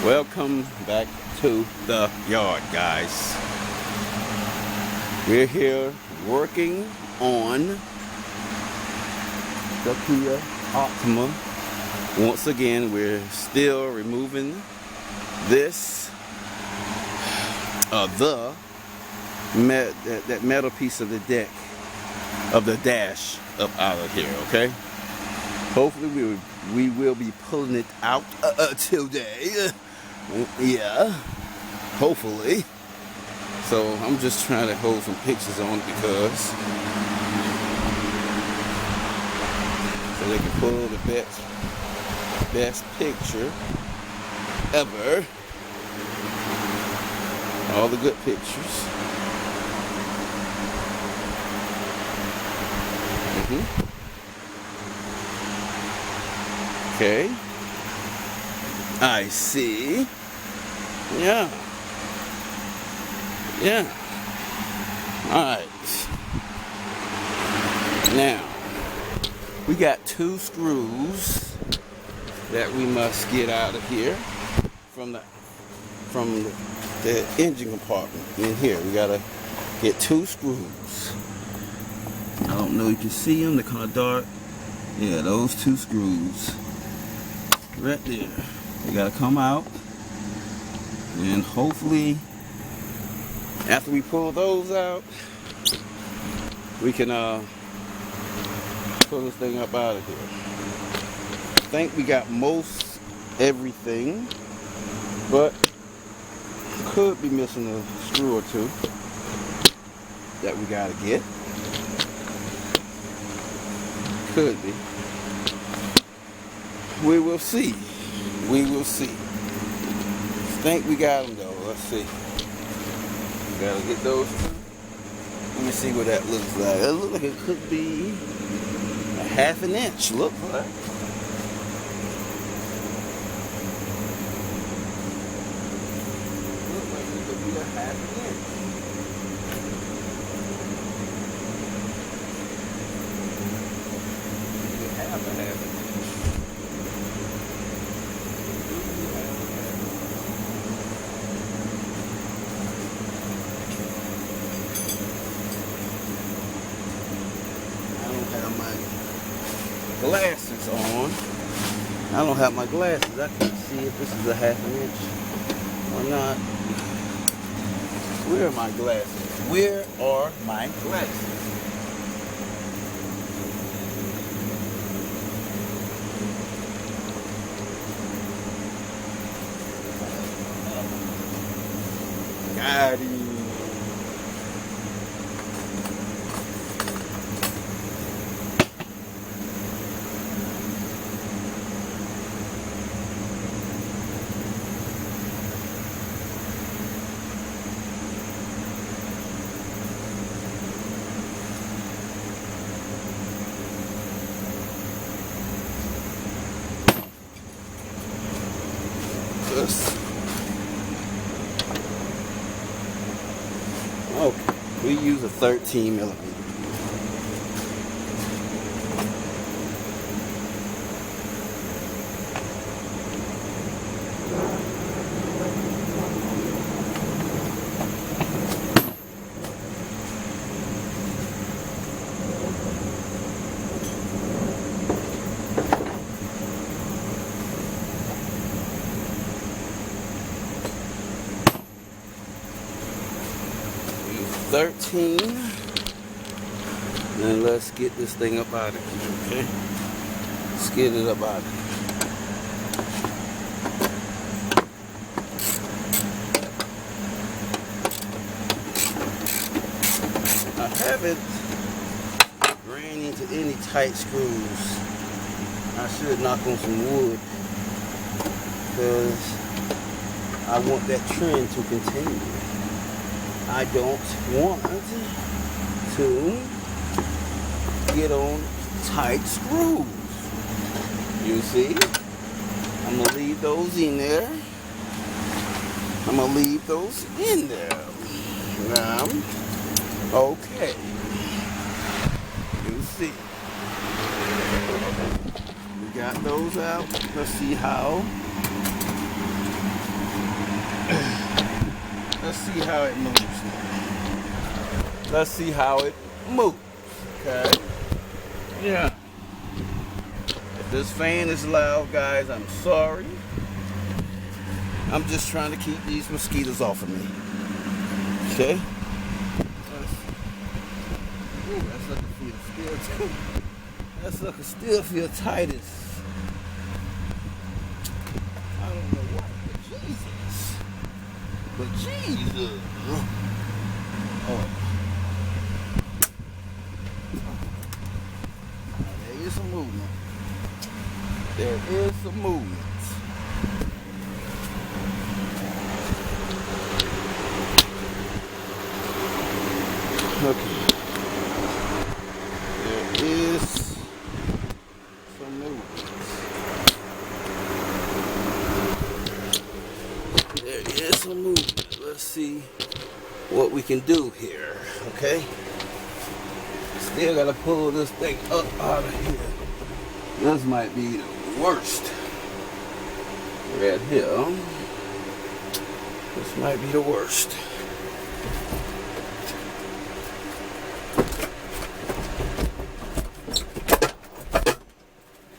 Welcome back to the yard, guys. We're here working on the Kia Optima. Once again, we're still removing this that metal piece of the deck of the dash up out of here. Okay. Hopefully we will be pulling it out today. Yeah, hopefully. So I'm just trying to hold some pictures on because so they can pull the best picture ever. All the good pictures. Okay. I see. Yeah. Alright. Now, we got 2 screws that we must get out of here from the engine compartment in here. We gotta get 2 screws. I don't know if you can see them, they're kind of dark. Yeah, those 2 screws. Right there. They gotta come out, and hopefully after we pull those out we can pull this thing up out of here. I think we got most everything, but could be missing a screw or 2 that we gotta get. Could be. We will see. We will see. Think we got them though. Let's see. We gotta get those 2. Let me see what that looks like. It looks like it could be a 1/2 inch. Look like. Looks like it could be a 1/2 inch. Half a 1/2 inch. Glasses on. I don't have my glasses. I can't see if this is a 1/2 inch or not. Where are my glasses? Where are my glasses? Got it. Okay, we use a 13 millimeter. Use 13. And let's get this thing up out of here, okay? Let's get it up out of here. I haven't ran into any tight screws. I should knock on some wood because I want that trend to continue. I don't want to get on tight screws. You see? I'm gonna leave those in there. I'm gonna leave those in there. Now, okay. You see? We got those out. Let's see how Let's see how it moves now. Let's see how it moves. Okay. Yeah. If this fan is loud, guys, I'm sorry. I'm just trying to keep these mosquitoes off of me. Okay. Ooh, that sucker feels still. That sucker still feel tightest. I don't know why, but Jesus. Oh. There is some movement. There is some movement. Okay. There is some movement. There is some movement. Let's see what we can do here. Okay. Still gotta pull this thing up out of here. This might be the worst. Right here. This might be the worst.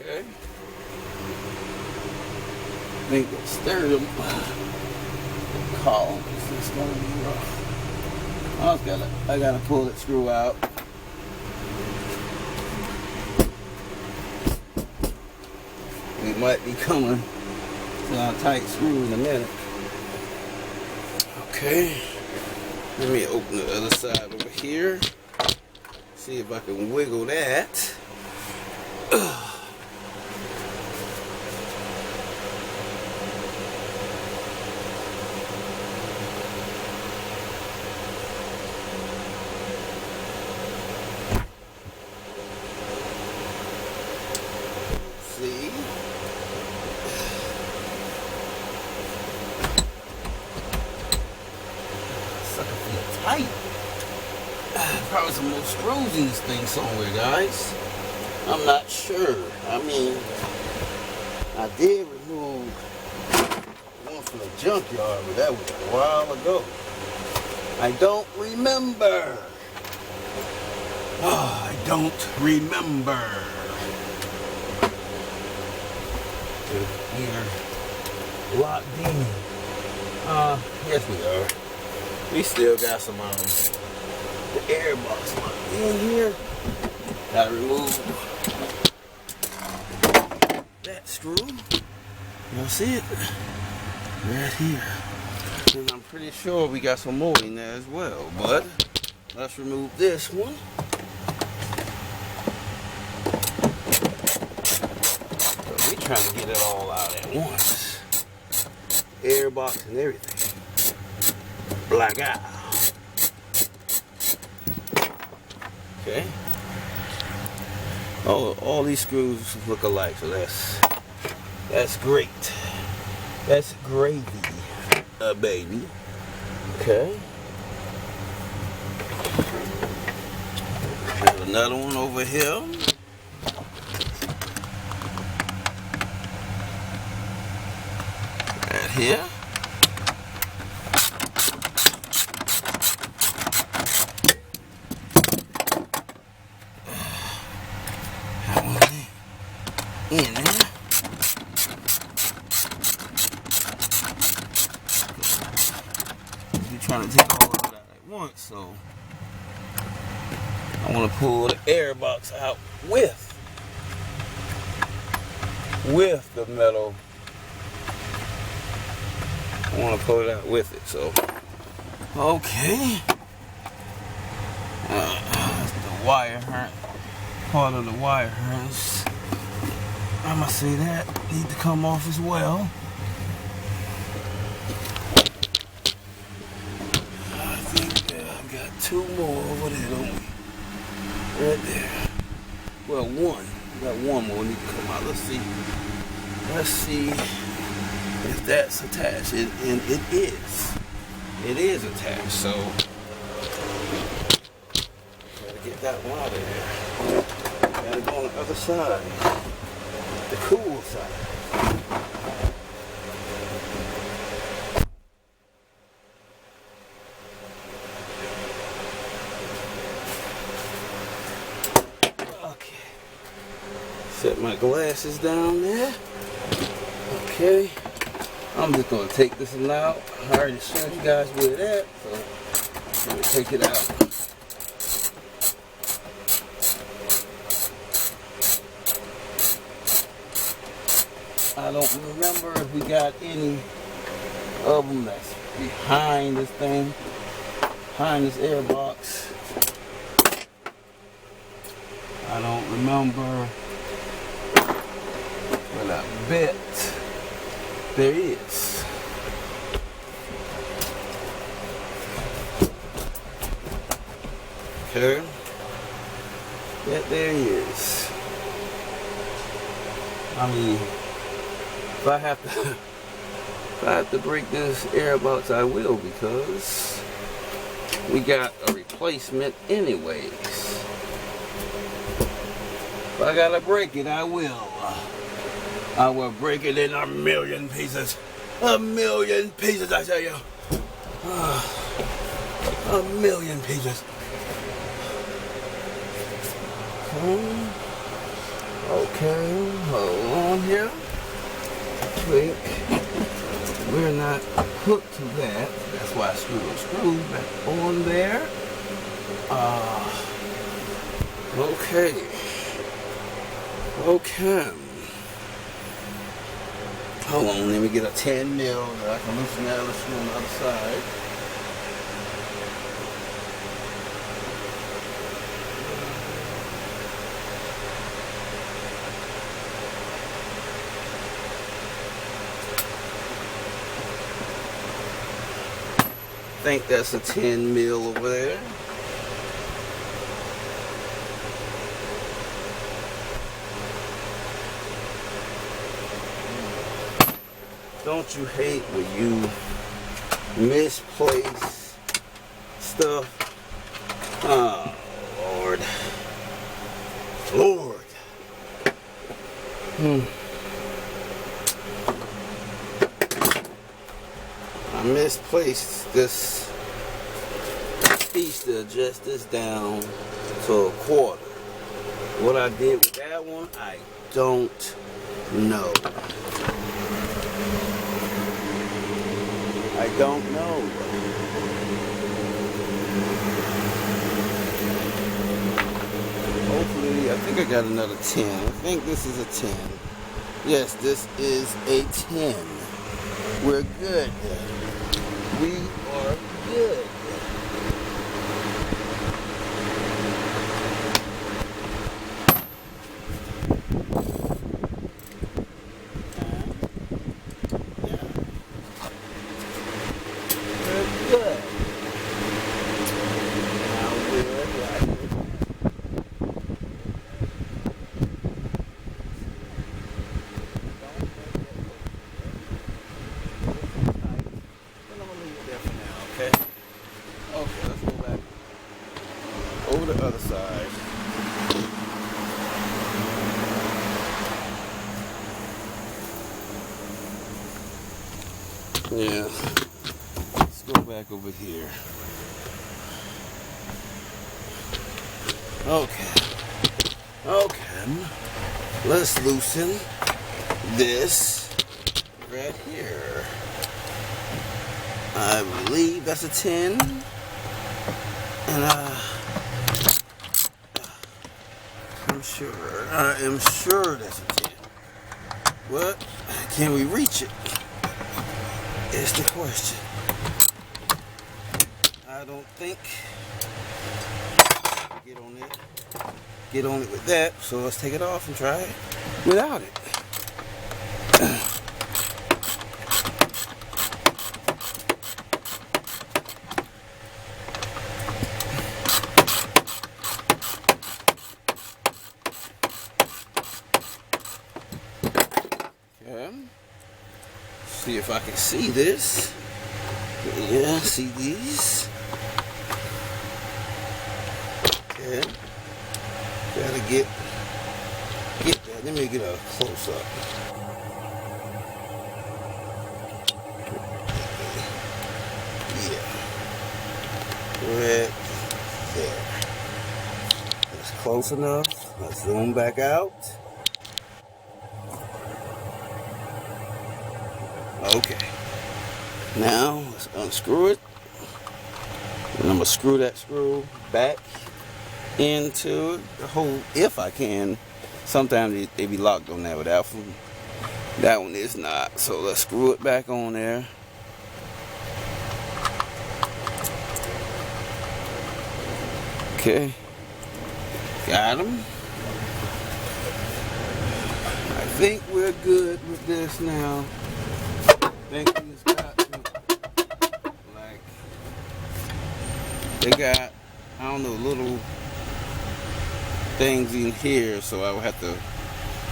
Okay. I think the stereo column is just gonna be rough. I gotta pull that screw out. We might be coming to our tight screw in a minute. Okay. Let me open the other side over here. See if I can wiggle that. See? Sucker feel tight. Probably some more screws in this thing somewhere, guys. I'm not sure. I mean, I did remove one from the junkyard, but that was a while ago. I don't remember. Oh, I don't remember. We are locked in. Yes we are. We still got some the air box locked in here. Gotta remove that screw. Y'all see it? Right here. And I'm pretty sure we got some more in there as well. But let's remove this one. We trying to get it all out at once. Air box and everything. Black eye. Okay. All these screws look alike, so that's great. That's gravy, baby. Okay. Have another one over here. Right here. In there. You're trying to take all of it out at once, so I want to pull the air box out with the metal. I want to pull it out with it, so okay. The wire harness, part of the wire harness. I'm gonna say that need to come off as well. I think I've got two more over there, don't we? Right there. Well, one. We got one more need to come out. Let's see. Let's see if that's attached. And it is. It is attached. So gotta get that one out of there. Gotta go on the other side. The cool side. my glasses down there. Okay. I'm just going to take this one out. I already showed you guys where that, so let me take it out. I don't remember if we got any of them that's behind this thing, behind this air box. I don't remember, but I bet there is. Okay, bet there is. I mean, if I have to break this air box, I will, because we got a replacement anyways. If I gotta break it, I will. I will break it in a million pieces. A million pieces, I tell you. A million pieces. Okay, hold on here. Wait, we're not hooked to that. That's why I screwed those screws back on there. Okay. Okay. Hold on, let me get a 10 mil that I can loosen that other screw on the other side. I think that's a 10 mil over there. Don't you hate when you misplace stuff? Oh, Lord. Lord. I misplaced this piece to adjust this down to a quarter. What I did with that one, I don't know. I don't know. Hopefully, I think I got another 10. I think this is a 10. Yes, this is a 10. We're good. We are good. Over the other side. Yeah. Let's go back over here. Okay. Okay. Let's loosen this right here. I believe that's a 10. And I am sure that's a 10. What? Can we reach it? Is the question. I don't think. Get on it with that. So let's take it off and try it without it. See if I can see this. Yeah, see these. Okay. Gotta get that. Let me get a close up. Yeah. Right there. That's close enough. Let's zoom back out. Okay. Now let's unscrew it. And I'm gonna screw that screw back into the hole if I can. Sometimes they be locked on that, but that one is not. So let's screw it back on there. Okay, got them. I think we're good with this now. I think we just got to, like, they got, I don't know, little things in here, so I would have to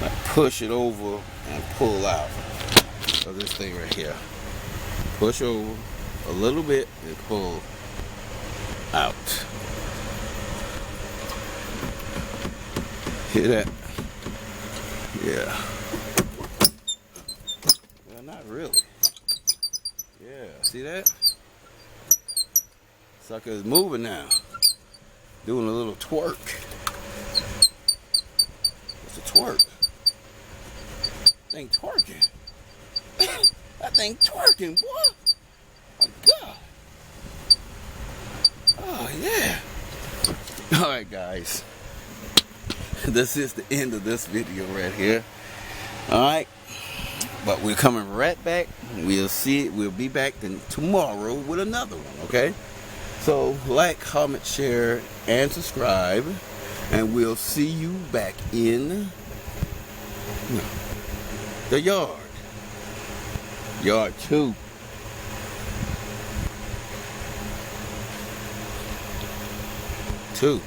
like push it over and pull out. So this thing right here, push over a little bit and pull out. Hear that? Yeah. Well, not really. Yeah, see that? Sucker is moving now. Doing a little twerk. What's a twerk? That thing twerking. That thing twerking, boy. My God. Oh, yeah. Alright, guys. This is the end of this video right here. Alright. But we're coming right back. We'll see it. We'll be back tomorrow with another one, okay? So, like, comment, share, and subscribe. And we'll see you back in the yard. Yard 2. 2.